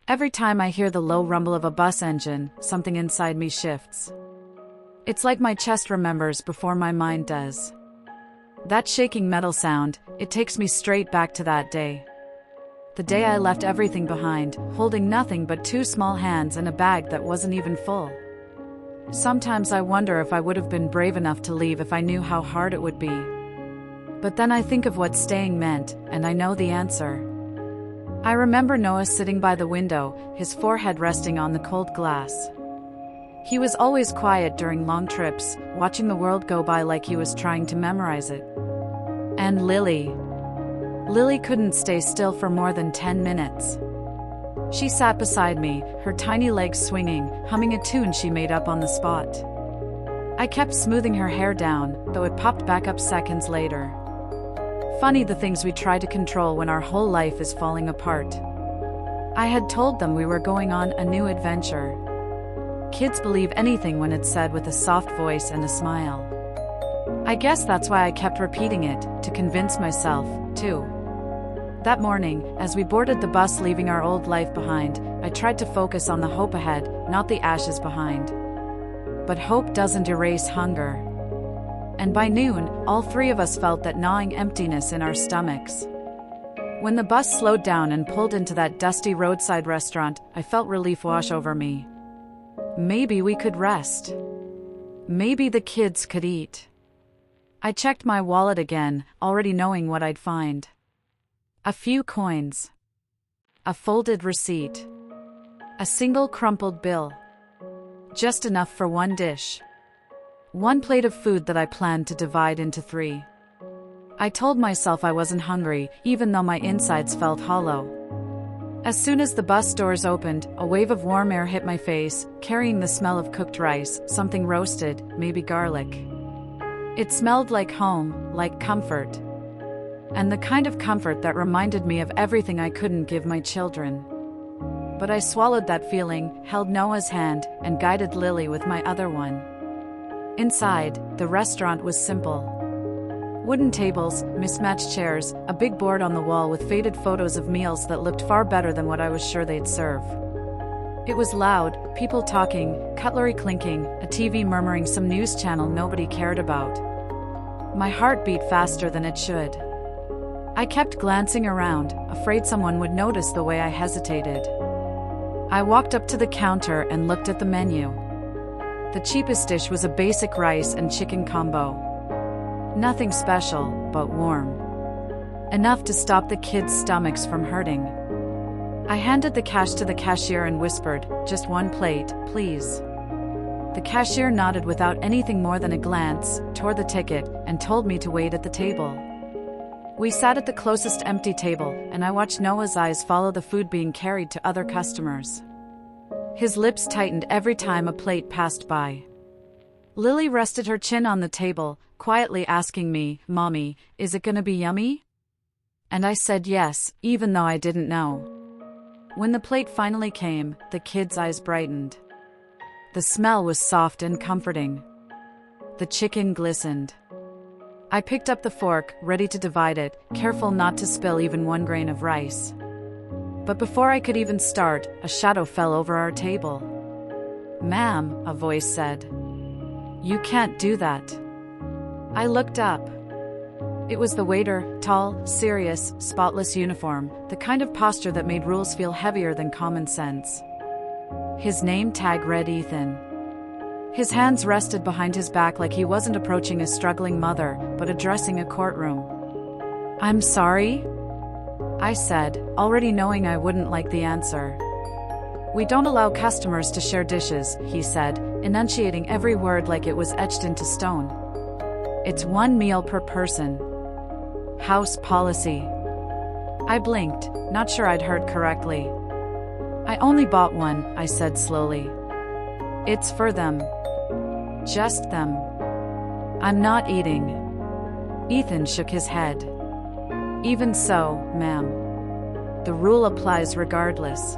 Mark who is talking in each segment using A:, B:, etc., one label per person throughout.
A: Every time I hear the low rumble of a bus engine, something inside me shifts. It's like my chest remembers before my mind does. That shaking metal sound, it takes me straight back to that day. The day I left everything behind, holding nothing but two small hands and a bag that wasn't even full. Sometimes I wonder if I would have been brave enough to leave if I knew how hard it would be. But then I think of what staying meant, and I know the answer. I remember Noah sitting by the window, his forehead resting on the cold glass. He was always quiet during long trips, watching the world go by like he was trying to memorize it. And Lily couldn't stay still for more than 10 minutes. She sat beside me, her tiny legs swinging, humming a tune she made up on the spot. I kept smoothing her hair down, though it popped back up seconds later. Funny the things we try to control when our whole life is falling apart. I had told them we were going on a new adventure. Kids believe anything when it's said with a soft voice and a smile. I guess that's why I kept repeating it, to convince myself, too. That morning, as we boarded the bus leaving our old life behind, I tried to focus on the hope ahead, not the ashes behind. But hope doesn't erase hunger. And by noon, all three of us felt that gnawing emptiness in our stomachs. When the bus slowed down and pulled into that dusty roadside restaurant, I felt relief wash over me. Maybe we could rest. Maybe the kids could eat. I checked my wallet again, already knowing what I'd find. A few coins. A folded receipt. A single crumpled bill. Just enough for one dish. One plate of food that I planned to divide into 3. I told myself I wasn't hungry, even though my insides felt hollow. As soon as the bus doors opened, a wave of warm air hit my face, carrying the smell of cooked rice, something roasted, maybe garlic. It smelled like home, like comfort. And the kind of comfort that reminded me of everything I couldn't give my children. But I swallowed that feeling, held Noah's hand, and guided Lily with my other one. Inside, the restaurant was simple. Wooden tables, mismatched chairs, a big board on the wall with faded photos of meals that looked far better than what I was sure they'd serve. It was loud, people talking, cutlery clinking, a TV murmuring some news channel nobody cared about. My heart beat faster than it should. I kept glancing around, afraid someone would notice the way I hesitated. I walked up to the counter and looked at the menu. The cheapest dish was a basic rice and chicken combo. Nothing special, but warm. Enough to stop the kids' stomachs from hurting. I handed the cash to the cashier and whispered, "Just one plate, please." The cashier nodded without anything more than a glance, tore the ticket, and told me to wait at the table. We sat at the closest empty table, and I watched Noah's eyes follow the food being carried to other customers. His lips tightened every time a plate passed by. Lily rested her chin on the table, quietly asking me, "Mommy, is it gonna be yummy?" And I said yes, even though I didn't know. When the plate finally came, the kids' eyes brightened. The smell was soft and comforting. The chicken glistened. I picked up the fork, ready to divide it, careful not to spill even one grain of rice. But before I could even start, a shadow fell over our table. "Ma'am," a voice said. "You can't do that." I looked up. It was the waiter, tall, serious, spotless uniform, the kind of posture that made rules feel heavier than common sense. His name tag read Ethan. His hands rested behind his back like he wasn't approaching a struggling mother, but addressing a courtroom. "I'm sorry?" I said, already knowing I wouldn't like the answer. "We don't allow customers to share dishes," he said, enunciating every word like it was etched into stone. "It's one meal per person. House policy." I blinked, not sure I'd heard correctly. "I only bought one," I said slowly. "It's for them. Just them. I'm not eating." Ethan shook his head. "Even so, ma'am. The rule applies regardless."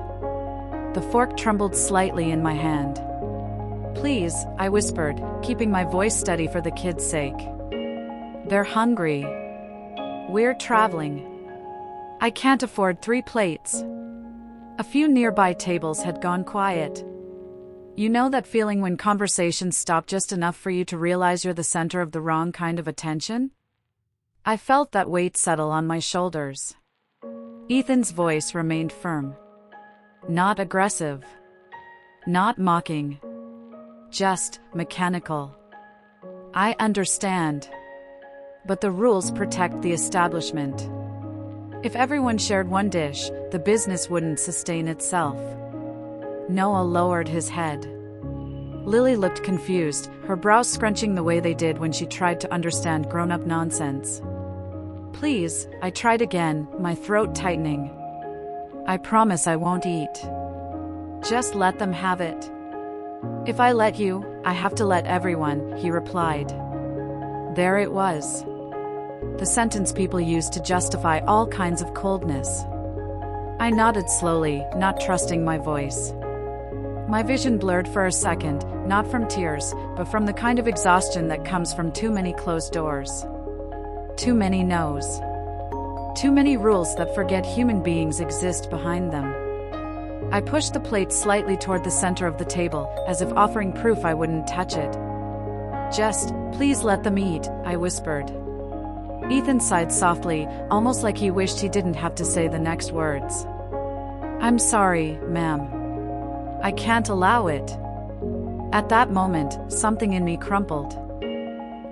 A: The fork trembled slightly in my hand. "Please," I whispered, keeping my voice steady for the kids' sake. "They're hungry. We're traveling. I can't afford 3 plates." A few nearby tables had gone quiet. You know that feeling when conversations stop just enough for you to realize you're the center of the wrong kind of attention? I felt that weight settle on my shoulders. Ethan's voice remained firm. Not aggressive. Not mocking. Just mechanical. I understand. But the rules protect the establishment. If everyone shared one dish, the business wouldn't sustain itself. Noah lowered his head. Lily looked confused, her brows scrunching the way they did when she tried to understand grown-up nonsense. Please, I tried again, my throat tightening. I promise I won't eat. Just let them have it. If I let you, I have to let everyone, he replied. There it was. The sentence people use to justify all kinds of coldness. I nodded slowly, not trusting my voice. My vision blurred for a second, not from tears, but from the kind of exhaustion that comes from too many closed doors. Too many no's. Too many rules that forget human beings exist behind them. I pushed the plate slightly toward the center of the table, as if offering proof I wouldn't touch it. Just, please let them eat, I whispered. Ethan sighed softly, almost like he wished he didn't have to say the next words. I'm sorry, ma'am. I can't allow it. At that moment, something in me crumpled.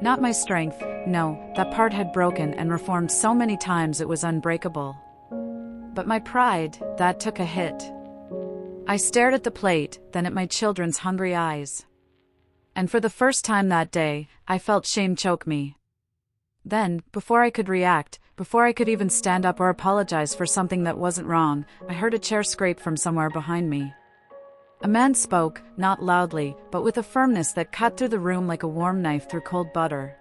A: Not my strength, no, that part had broken and reformed so many times it was unbreakable. But my pride, that took a hit. I stared at the plate, then at my children's hungry eyes. And for the first time that day, I felt shame choke me. Then, before I could react, before I could even stand up or apologize for something that wasn't wrong, I heard a chair scrape from somewhere behind me. A man spoke, not loudly, but with a firmness that cut through the room like a warm knife through cold butter.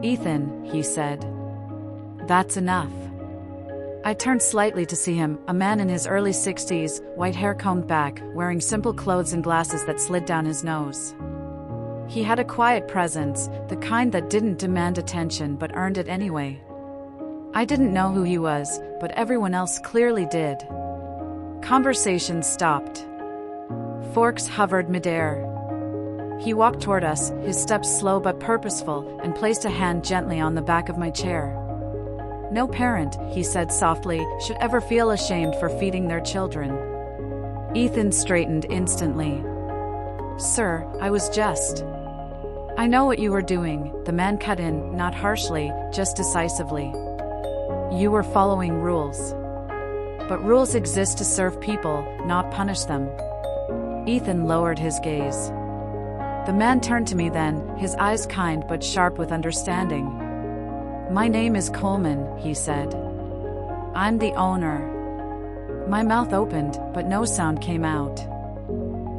A: Ethan, he said. That's enough. I turned slightly to see him, a man in his early 60s, white hair combed back, wearing simple clothes and glasses that slid down his nose. He had a quiet presence, the kind that didn't demand attention but earned it anyway. I didn't know who he was, but everyone else clearly did. Conversation stopped. Forks hovered midair. He walked toward us, his steps slow but purposeful, and placed a hand gently on the back of my chair. No parent, he said softly, should ever feel ashamed for feeding their children. Ethan straightened instantly. Sir, I was just... I know what you were doing, the man cut in, not harshly, just decisively. You were following rules. But rules exist to serve people, not punish them. Ethan lowered his gaze. The man turned to me then, his eyes kind but sharp with understanding. My name is Coleman, he said. I'm the owner. My mouth opened, but no sound came out.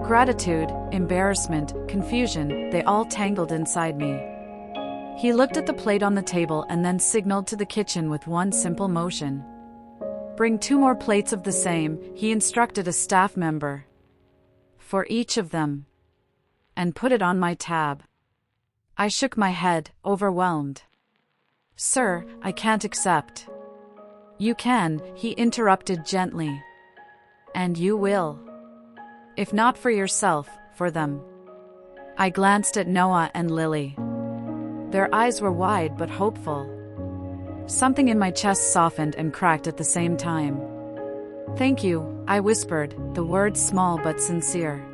A: Gratitude, embarrassment, confusion, they all tangled inside me. He looked at the plate on the table and then signaled to the kitchen with one simple motion. Bring 2 more plates of the same, he instructed a staff member. For each of them. And put it on my tab. I shook my head, overwhelmed. Sir, I can't accept. You can, he interrupted gently. And you will. If not for yourself, for them. I glanced at Noah and Lily. Their eyes were wide but hopeful. Something in my chest softened and cracked at the same time. Thank you, I whispered, the words small but sincere.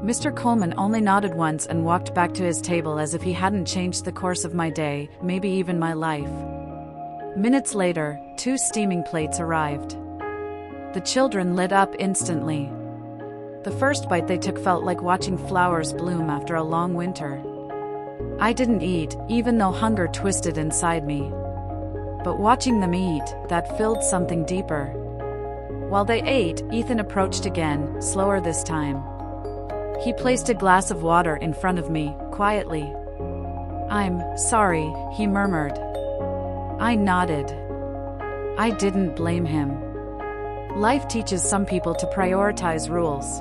A: Mr. Coleman only nodded once and walked back to his table as if he hadn't changed the course of my day, maybe even my life. Minutes later, 2 steaming plates arrived. The children lit up instantly. The first bite they took felt like watching flowers bloom after a long winter. I didn't eat, even though hunger twisted inside me. But watching them eat, that filled something deeper. While they ate, Ethan approached again, slower this time. He placed a glass of water in front of me, quietly. I'm sorry, he murmured. I nodded. I didn't blame him. Life teaches some people to prioritize rules.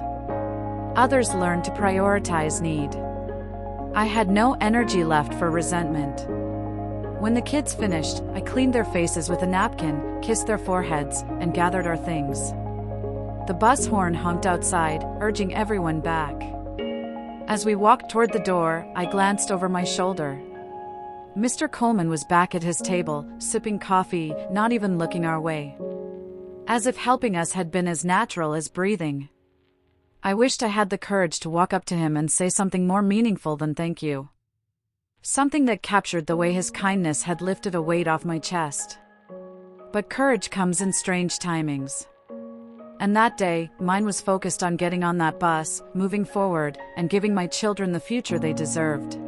A: Others learn to prioritize need. I had no energy left for resentment. When the kids finished, I cleaned their faces with a napkin, kissed their foreheads, and gathered our things. The bus horn honked outside, urging everyone back. As we walked toward the door, I glanced over my shoulder. Mr. Coleman was back at his table, sipping coffee, not even looking our way. As if helping us had been as natural as breathing. I wished I had the courage to walk up to him and say something more meaningful than thank you. Something that captured the way his kindness had lifted a weight off my chest. But courage comes in strange timings. And that day, mine was focused on getting on that bus, moving forward, and giving my children the future they deserved.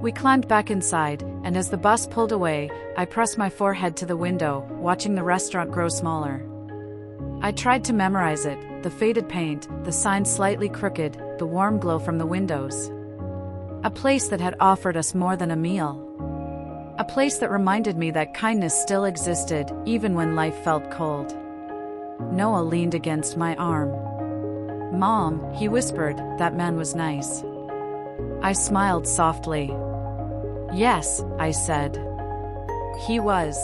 A: We climbed back inside, and as the bus pulled away, I pressed my forehead to the window, watching the restaurant grow smaller. I tried to memorize it, the faded paint, the signs slightly crooked, the warm glow from the windows. A place that had offered us more than a meal. A place that reminded me that kindness still existed, even when life felt cold. Noah leaned against my arm. "Mom," he whispered, "that man was nice." I smiled softly. "Yes," I said. "He was."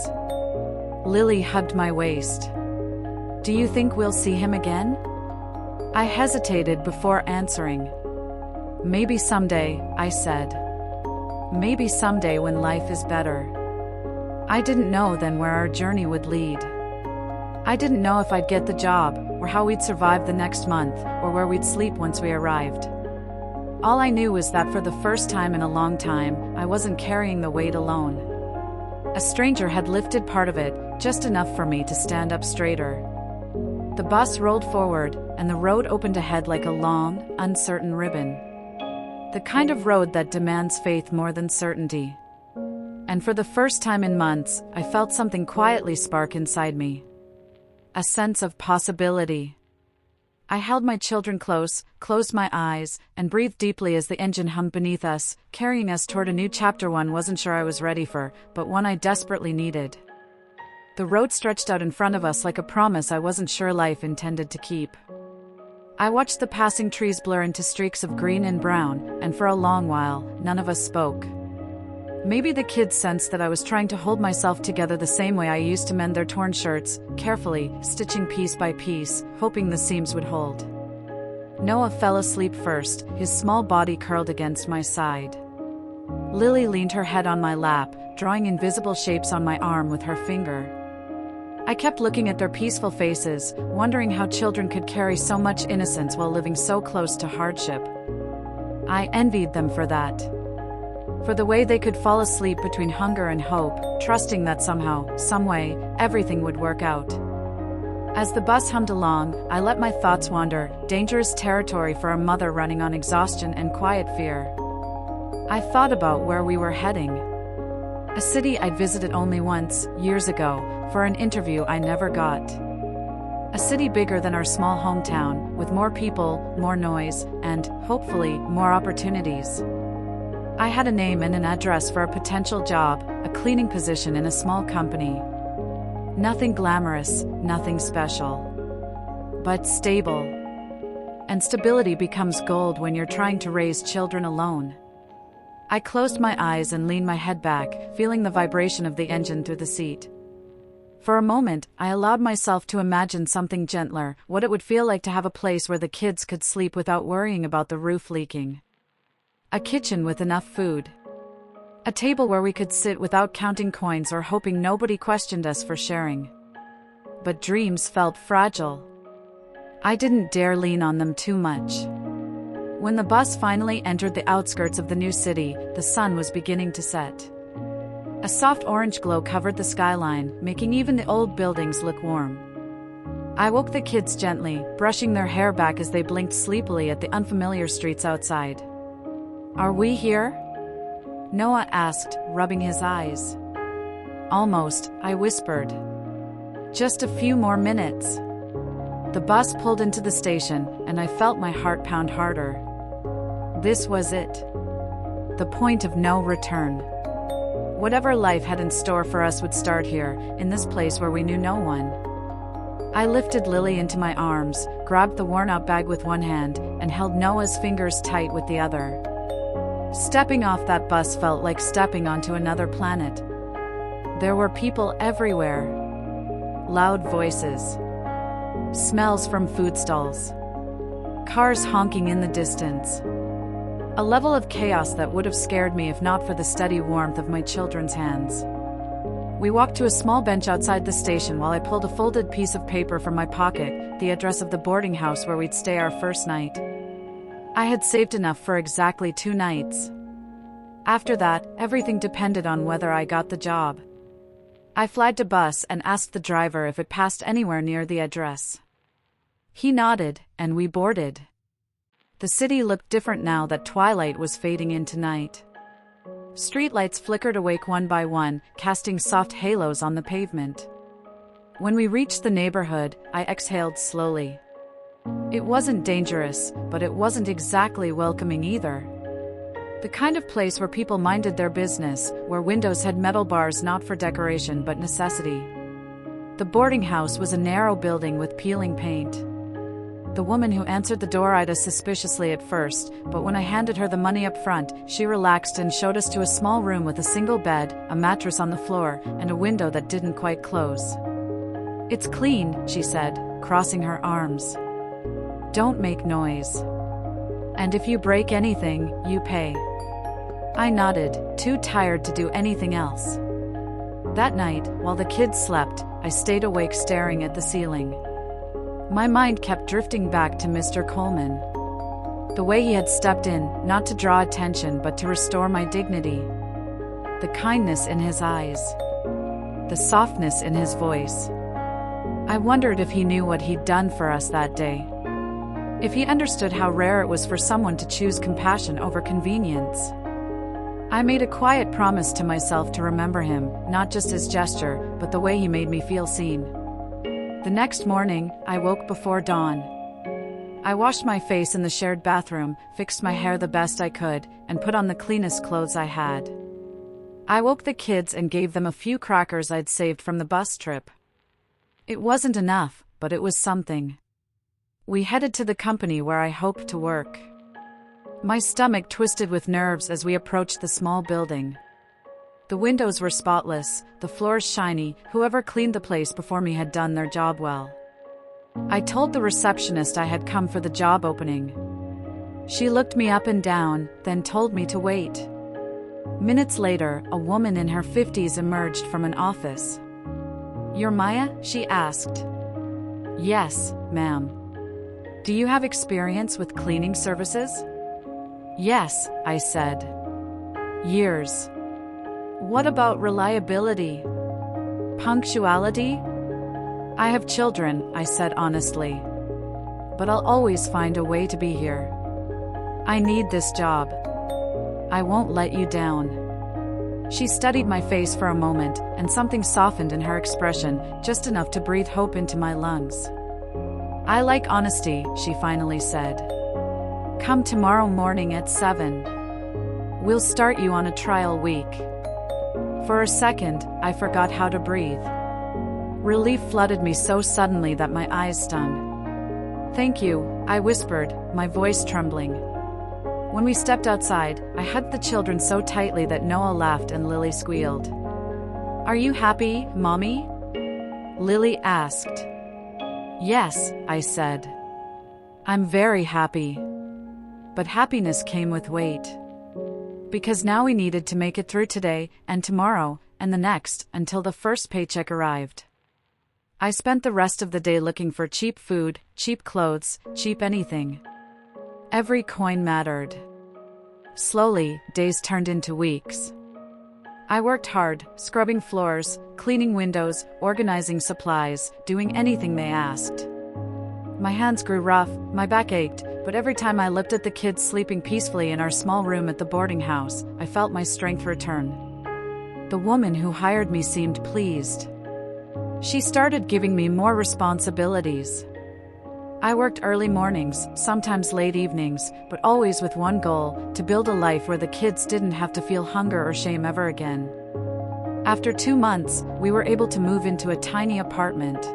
A: Lily hugged my waist. "Do you think we'll see him again?" I hesitated before answering. "Maybe someday," I said. "Maybe someday when life is better." I didn't know then where our journey would lead. I didn't know if I'd get the job, or how we'd survive the next month, or where we'd sleep once we arrived. All I knew was that for the first time in a long time, I wasn't carrying the weight alone. A stranger had lifted part of it, just enough for me to stand up straighter. The bus rolled forward, and the road opened ahead like a long, uncertain ribbon. The kind of road that demands faith more than certainty. And for the first time in months, I felt something quietly spark inside me. A sense of possibility. I held my children close, closed my eyes, and breathed deeply as the engine hummed beneath us, carrying us toward a new chapter one wasn't sure I was ready for, but one I desperately needed. The road stretched out in front of us like a promise I wasn't sure life intended to keep. I watched the passing trees blur into streaks of green and brown, and for a long while, none of us spoke. Maybe the kids sensed that I was trying to hold myself together the same way I used to mend their torn shirts, carefully, stitching piece by piece, hoping the seams would hold. Noah fell asleep first, his small body curled against my side. Lily leaned her head on my lap, drawing invisible shapes on my arm with her finger. I kept looking at their peaceful faces, wondering how children could carry so much innocence while living so close to hardship. I envied them for that. For the way they could fall asleep between hunger and hope, trusting that somehow, someway, everything would work out. As the bus hummed along, I let my thoughts wander, dangerous territory for a mother running on exhaustion and quiet fear. I thought about where we were heading. A city I'd visited only once, years ago, for an interview I never got. A city bigger than our small hometown, with more people, more noise, and, hopefully, more opportunities. I had a name and an address for a potential job, a cleaning position in a small company. Nothing glamorous, nothing special. But stable. And stability becomes gold when you're trying to raise children alone. I closed my eyes and leaned my head back, feeling the vibration of the engine through the seat. For a moment, I allowed myself to imagine something gentler, what it would feel like to have a place where the kids could sleep without worrying about the roof leaking. A kitchen with enough food. A table where we could sit without counting coins or hoping nobody questioned us for sharing. But dreams felt fragile. I didn't dare lean on them too much. When the bus finally entered the outskirts of the new city, the sun was beginning to set. A soft orange glow covered the skyline, making even the old buildings look warm. I woke the kids gently, brushing their hair back as they blinked sleepily at the unfamiliar streets outside. "Are we here?" Noah asked, rubbing his eyes. "Almost," I whispered. "Just a few more minutes." The bus pulled into the station, and I felt my heart pound harder. This was it. The point of no return. Whatever life had in store for us would start here, in this place where we knew no one. I lifted Lily into my arms, grabbed the worn-out bag with one hand, and held Noah's fingers tight with the other. Stepping off that bus felt like stepping onto another planet. There were people everywhere. Loud voices. Smells from food stalls. Cars honking in the distance. A level of chaos that would have scared me if not for the steady warmth of my children's hands. We walked to a small bench outside the station while I pulled a folded piece of paper from my pocket, the address of the boarding house where we'd stay our first night. I had saved enough for exactly 2 nights. After that, everything depended on whether I got the job. I flagged a bus and asked the driver if it passed anywhere near the address. He nodded, and we boarded. The city looked different now that twilight was fading into night. Streetlights flickered awake one by one, casting soft halos on the pavement. When we reached the neighborhood, I exhaled slowly. It wasn't dangerous, but it wasn't exactly welcoming either. The kind of place where people minded their business, where windows had metal bars not for decoration but necessity. The boarding house was a narrow building with peeling paint. The woman who answered the door eyed us suspiciously at first, but when I handed her the money up front, she relaxed and showed us to a small room with a single bed, a mattress on the floor, and a window that didn't quite close. "It's clean," she said, crossing her arms. "Don't make noise. And if you break anything, you pay." I nodded, too tired to do anything else. That night, while the kids slept, I stayed awake staring at the ceiling. My mind kept drifting back to Mr. Coleman. The way he had stepped in, not to draw attention but to restore my dignity. The kindness in his eyes. The softness in his voice. I wondered if he knew what he'd done for us that day. If he understood how rare it was for someone to choose compassion over convenience. I made a quiet promise to myself to remember him, not just his gesture, but the way he made me feel seen. The next morning, I woke before dawn. I washed my face in the shared bathroom, fixed my hair the best I could, and put on the cleanest clothes I had. I woke the kids and gave them a few crackers I'd saved from the bus trip. It wasn't enough, but it was something. We headed to the company where I hoped to work. My stomach twisted with nerves as we approached the small building. The windows were spotless, the floors shiny, whoever cleaned the place before me had done their job well. I told the receptionist I had come for the job opening. She looked me up and down, then told me to wait. Minutes later, a woman in her 50s emerged from an office. "You're Maya?" she asked. "Yes, ma'am." "Do you have experience with cleaning services?" "Yes," I said. "Years." "What about reliability? Punctuality?" "I have children," I said honestly. "But I'll always find a way to be here. I need this job. I won't let you down." She studied my face for a moment, and something softened in her expression, just enough to breathe hope into my lungs. "I like honesty," she finally said. "Come tomorrow morning at 7. We'll start you on a trial week." For a second, I forgot how to breathe. Relief flooded me so suddenly that my eyes stung. "Thank you," I whispered, my voice trembling. When we stepped outside, I hugged the children so tightly that Noah laughed and Lily squealed. "Are you happy, Mommy?" Lily asked. "Yes," I said. "I'm very happy." But happiness came with weight. Because now we needed to make it through today, and tomorrow, and the next, until the first paycheck arrived. I spent the rest of the day looking for cheap food, cheap clothes, cheap anything. Every coin mattered. Slowly, days turned into weeks. I worked hard, scrubbing floors, cleaning windows, organizing supplies, doing anything they asked. My hands grew rough, my back ached, but every time I looked at the kids sleeping peacefully in our small room at the boarding house, I felt my strength return. The woman who hired me seemed pleased. She started giving me more responsibilities. I worked early mornings, sometimes late evenings, but always with one goal, to build a life where the kids didn't have to feel hunger or shame ever again. After 2 months, we were able to move into a tiny apartment.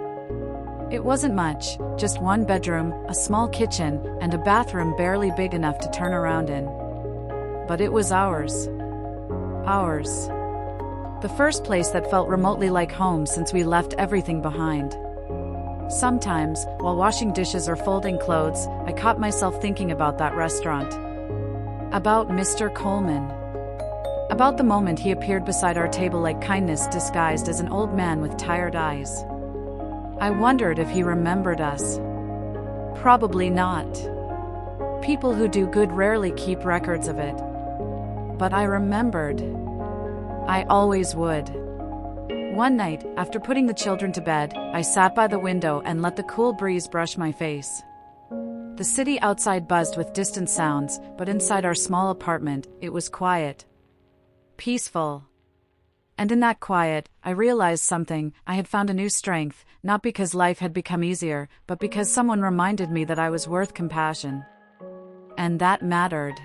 A: It wasn't much, just 1 bedroom, a small kitchen, and a bathroom barely big enough to turn around in. But it was ours. Ours. The first place that felt remotely like home since we left everything behind. Sometimes, while washing dishes or folding clothes, I caught myself thinking about that restaurant. About Mr. Coleman. About the moment he appeared beside our table like kindness disguised as an old man with tired eyes. I wondered if he remembered us. Probably not. People who do good rarely keep records of it. But I remembered. I always would. One night, after putting the children to bed, I sat by the window and let the cool breeze brush my face. The city outside buzzed with distant sounds, but inside our small apartment, it was quiet. Peaceful. And in that quiet, I realized something. I had found a new strength, not because life had become easier, but because someone reminded me that I was worth compassion. And that mattered.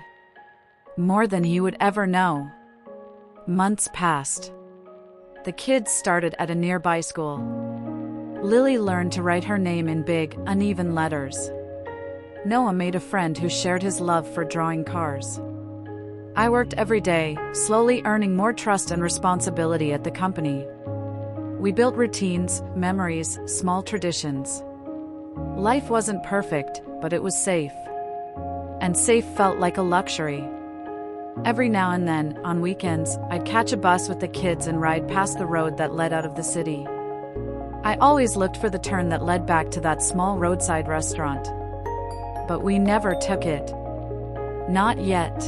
A: More than he would ever know. Months passed. The kids started at a nearby school. Lily learned to write her name in big, uneven letters. Noah made a friend who shared his love for drawing cars. I worked every day, slowly earning more trust and responsibility at the company. We built routines, memories, small traditions. Life wasn't perfect, but it was safe. And safe felt like a luxury. Every now and then, on weekends, I'd catch a bus with the kids and ride past the road that led out of the city. I always looked for the turn that led back to that small roadside restaurant. But we never took it. Not yet.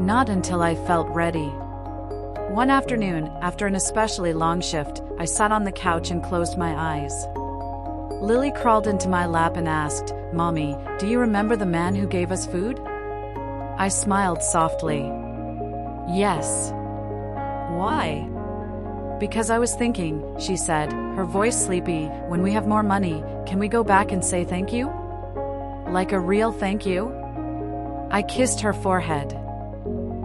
A: Not until I felt ready. One afternoon, after an especially long shift, I sat on the couch and closed my eyes. Lily crawled into my lap and asked, "Mommy, do you remember the man who gave us food?" I smiled softly. Yes. Why? Because I was thinking, she said, her voice sleepy, when we have more money, can we go back and say thank you? Like a real thank you? I kissed her forehead.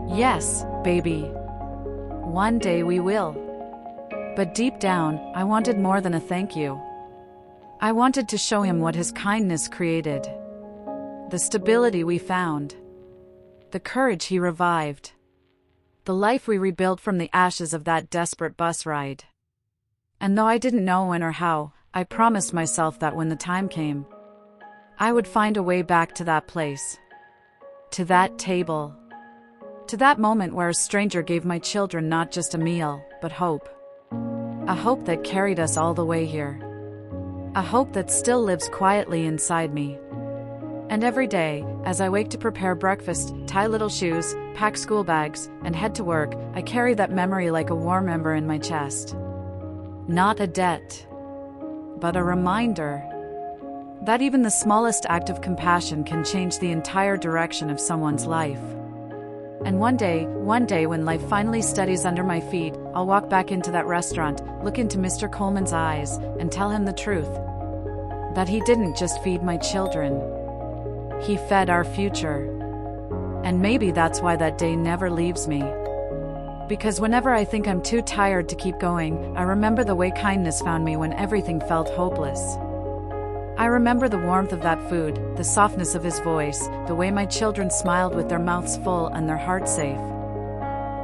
A: Yes, baby. One day we will. But deep down, I wanted more than a thank you. I wanted to show him what his kindness created. The stability we found. The courage he revived. The life we rebuilt from the ashes of that desperate bus ride. And though I didn't know when or how, I promised myself that when the time came, I would find a way back to that place. To that table. To that moment where a stranger gave my children not just a meal, but hope. A hope that carried us all the way here. A hope that still lives quietly inside me. And every day, as I wake to prepare breakfast, tie little shoes, pack school bags, and head to work, I carry that memory like a warm ember in my chest. Not a debt, but a reminder that even the smallest act of compassion can change the entire direction of someone's life. And one day when life finally steadies under my feet, I'll walk back into that restaurant, look into Mr. Coleman's eyes, and tell him the truth. That he didn't just feed my children. He fed our future. And maybe that's why that day never leaves me. Because whenever I think I'm too tired to keep going, I remember the way kindness found me when everything felt hopeless. I remember the warmth of that food, the softness of his voice, the way my children smiled with their mouths full and their hearts safe.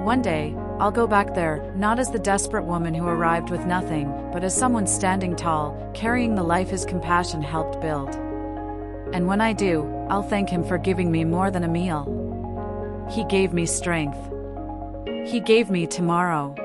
A: One day, I'll go back there, not as the desperate woman who arrived with nothing, but as someone standing tall, carrying the life his compassion helped build. And when I do, I'll thank him for giving me more than a meal. He gave me strength. He gave me tomorrow.